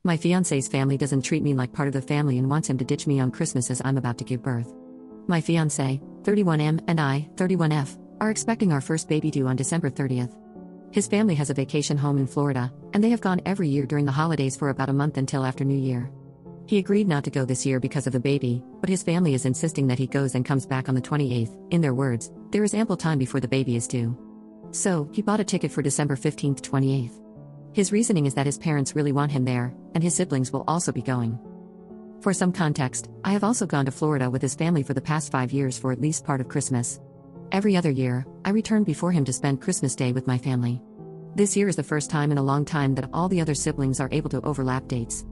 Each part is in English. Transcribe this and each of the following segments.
My fiance's family doesn't treat me like part of the family and wants him to ditch me on Christmas as I'm about to give birth. My fiance, 31M, and I, 31F, are expecting our first baby due on December 30th. His family has a vacation home in Florida, and they have gone every year during the holidays for about a month until after New Year. He agreed not to go this year because of the baby, but his family is insisting that he goes and comes back on the 28th. In their words, there is ample time before the baby is due. So, he bought a ticket for December 15th to 28th. His reasoning is that his parents really want him there, and his siblings will also be going. For some context, I have also gone to Florida with his family for the past 5 years for at least part of Christmas. Every other year, I return before him to spend Christmas Day with my family. This year is the first time in a long time that all the other siblings are able to overlap dates.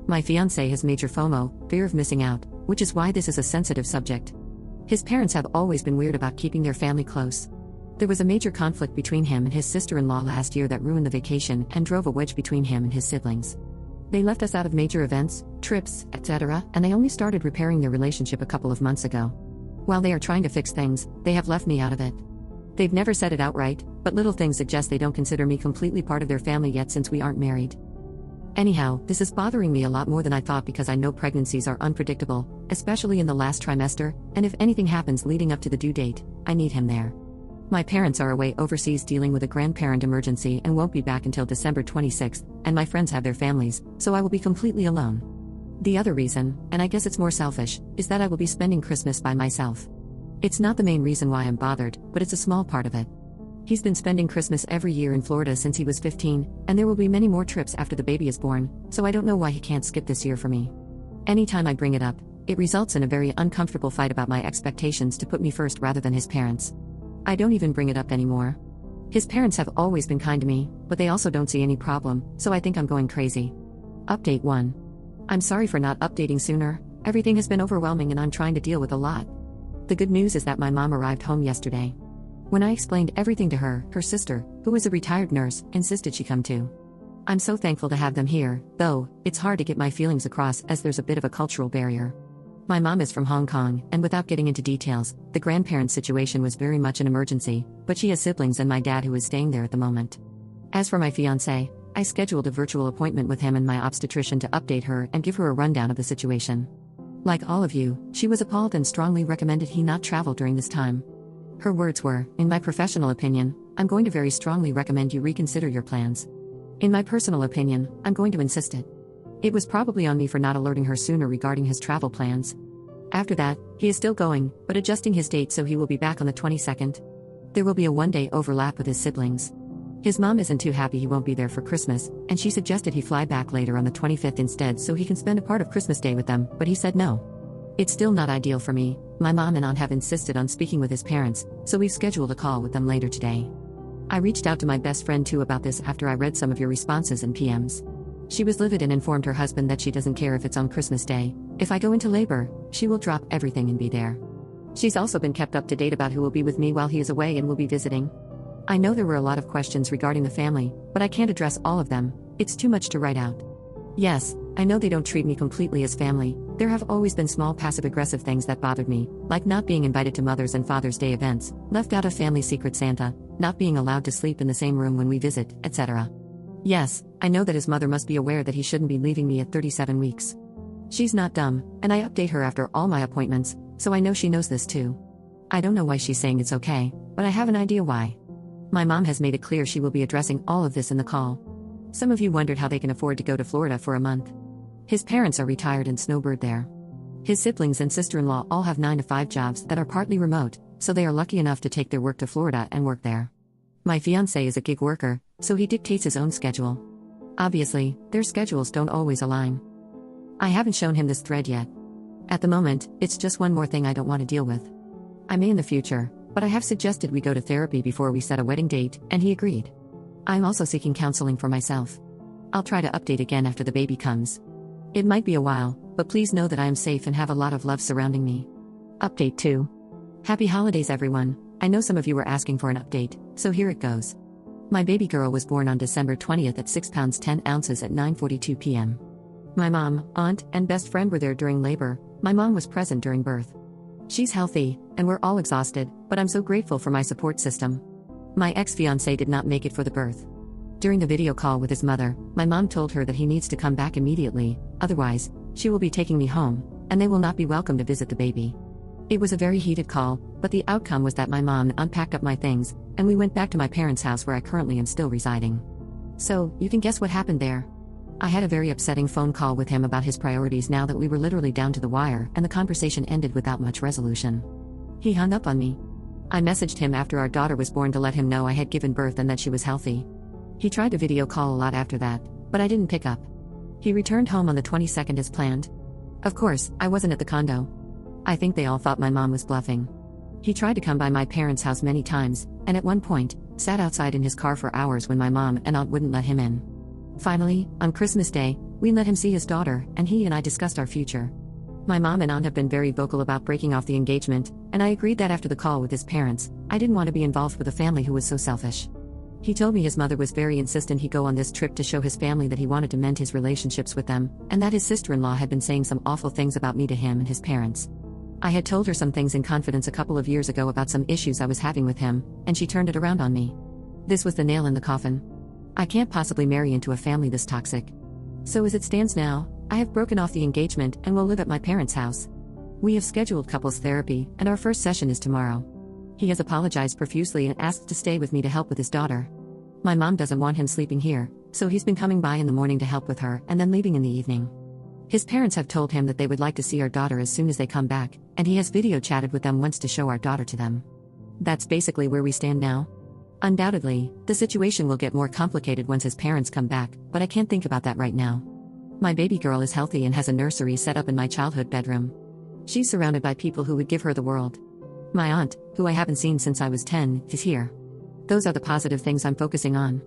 My fiancé has major FOMO, fear of missing out, which is why this is a sensitive subject. His parents have always been weird about keeping their family close. There was a major conflict between him and his sister-in-law last year that ruined the vacation and drove a wedge between him and his siblings. They left us out of major events, trips, etc., and they only started repairing their relationship a couple of months ago. While they are trying to fix things, they have left me out of it. They've never said it outright, but little things suggest they don't consider me completely part of their family yet since we aren't married. Anyhow, this is bothering me a lot more than I thought because I know pregnancies are unpredictable, especially in the last trimester, and if anything happens leading up to the due date, I need him there. My parents are away overseas dealing with a grandparent emergency and won't be back until December 26th, and my friends have their families, so I will be completely alone. The other reason, and I guess it's more selfish, is that I will be spending Christmas by myself. It's not the main reason why I'm bothered, but it's a small part of it. He's been spending Christmas every year in Florida since he was 15, and there will be many more trips after the baby is born, so I don't know why he can't skip this year for me. Anytime I bring it up, it results in a very uncomfortable fight about my expectations to put me first rather than his parents. I don't even bring it up anymore. His parents have always been kind to me, but they also don't see any problem, so I think I'm going crazy. Update 1. I'm sorry for not updating sooner. Everything has been overwhelming and I'm trying to deal with a lot. The good news is that my mom arrived home yesterday. When I explained everything to her, her sister, who is a retired nurse, insisted she come too. I'm so thankful to have them here, though it's hard to get my feelings across as there's a bit of a cultural barrier. My mom is from Hong Kong, and without getting into details, the grandparent situation was very much an emergency, but she has siblings and my dad who is staying there at the moment. As for my fiancé, I scheduled a virtual appointment with him and my obstetrician to update her and give her a rundown of the situation. Like all of you, she was appalled and strongly recommended he not travel during this time. Her words were, "In my professional opinion, I'm going to very strongly recommend you reconsider your plans. In my personal opinion, I'm going to insist it." It was probably on me for not alerting her sooner regarding his travel plans. After that, he is still going, but adjusting his date so he will be back on the 22nd. There will be a one-day overlap with his siblings. His mom isn't too happy he won't be there for Christmas, and she suggested he fly back later on the 25th instead so he can spend a part of Christmas Day with them, but he said no. It's still not ideal for me. My mom and aunt have insisted on speaking with his parents, so we've scheduled a call with them later today. I reached out to my best friend too about this after I read some of your responses and PMs. She was livid and informed her husband that she doesn't care if it's on Christmas Day. If I go into labor, she will drop everything and be there. She's also been kept up to date about who will be with me while he is away and will be visiting. I know there were a lot of questions regarding the family, but I can't address all of them. It's too much to write out. Yes, I know they don't treat me completely as family. There have always been small passive-aggressive things that bothered me, like not being invited to Mother's and Father's Day events, left out of family secret Santa, not being allowed to sleep in the same room when we visit, etc. Yes, I know that his mother must be aware that he shouldn't be leaving me at 37 weeks. She's not dumb, and I update her after all my appointments, so I know she knows this too. I don't know why she's saying it's okay, but I have an idea why. My mom has made it clear she will be addressing all of this in the call. Some of you wondered how they can afford to go to Florida for a month. His parents are retired and snowbird there. His siblings and sister-in-law all have 9-to-5 jobs that are partly remote, so they are lucky enough to take their work to Florida and work there. My fiancé is a gig worker, so he dictates his own schedule. Obviously, their schedules don't always align. I haven't shown him this thread yet. At the moment, it's just one more thing I don't want to deal with. I may in the future, but I have suggested we go to therapy before we set a wedding date, and he agreed. I'm also seeking counseling for myself. I'll try to update again after the baby comes. It might be a while, but please know that I am safe and have a lot of love surrounding me. Update 2. Happy holidays everyone. I know some of you were asking for an update, so here it goes. My baby girl was born on December 20th at 6 pounds 10 ounces at 9:42 p.m. My mom, aunt, and best friend were there during labor. My mom was present during birth. She's healthy, and we're all exhausted, but I'm so grateful for my support system. My ex-fiancé did not make it for the birth. During the video call with his mother, my mom told her that he needs to come back immediately, otherwise, she will be taking me home, and they will not be welcome to visit the baby. It was a very heated call, but the outcome was that my mom unpacked up my things, and we went back to my parents' house where I currently am still residing. So, you can guess what happened there. I had a very upsetting phone call with him about his priorities now that we were literally down to the wire, and the conversation ended without much resolution. He hung up on me. I messaged him after our daughter was born to let him know I had given birth and that she was healthy. He tried to video call a lot after that, but I didn't pick up. He returned home on the 22nd as planned. Of course, I wasn't at the condo. I think they all thought my mom was bluffing. He tried to come by my parents' house many times, and at one point, sat outside in his car for hours when my mom and aunt wouldn't let him in. Finally, on Christmas Day, we let him see his daughter, and he and I discussed our future. My mom and aunt have been very vocal about breaking off the engagement, and I agreed that after the call with his parents, I didn't want to be involved with a family who was so selfish. He told me his mother was very insistent he go on this trip to show his family that he wanted to mend his relationships with them, and that his sister-in-law had been saying some awful things about me to him and his parents. I had told her some things in confidence a couple of years ago about some issues I was having with him, and she turned it around on me. This was the nail in the coffin. I can't possibly marry into a family this toxic. So as it stands now, I have broken off the engagement and will live at my parents' house. We have scheduled couples therapy, and our first session is tomorrow. He has apologized profusely and asked to stay with me to help with his daughter. My mom doesn't want him sleeping here, so he's been coming by in the morning to help with her and then leaving in the evening. His parents have told him that they would like to see our daughter as soon as they come back, and he has video chatted with them once to show our daughter to them. That's basically where we stand now. Undoubtedly, the situation will get more complicated once his parents come back, but I can't think about that right now. My baby girl is healthy and has a nursery set up in my childhood bedroom. She's surrounded by people who would give her the world. My aunt, who I haven't seen since I was 10, is here. Those are the positive things I'm focusing on.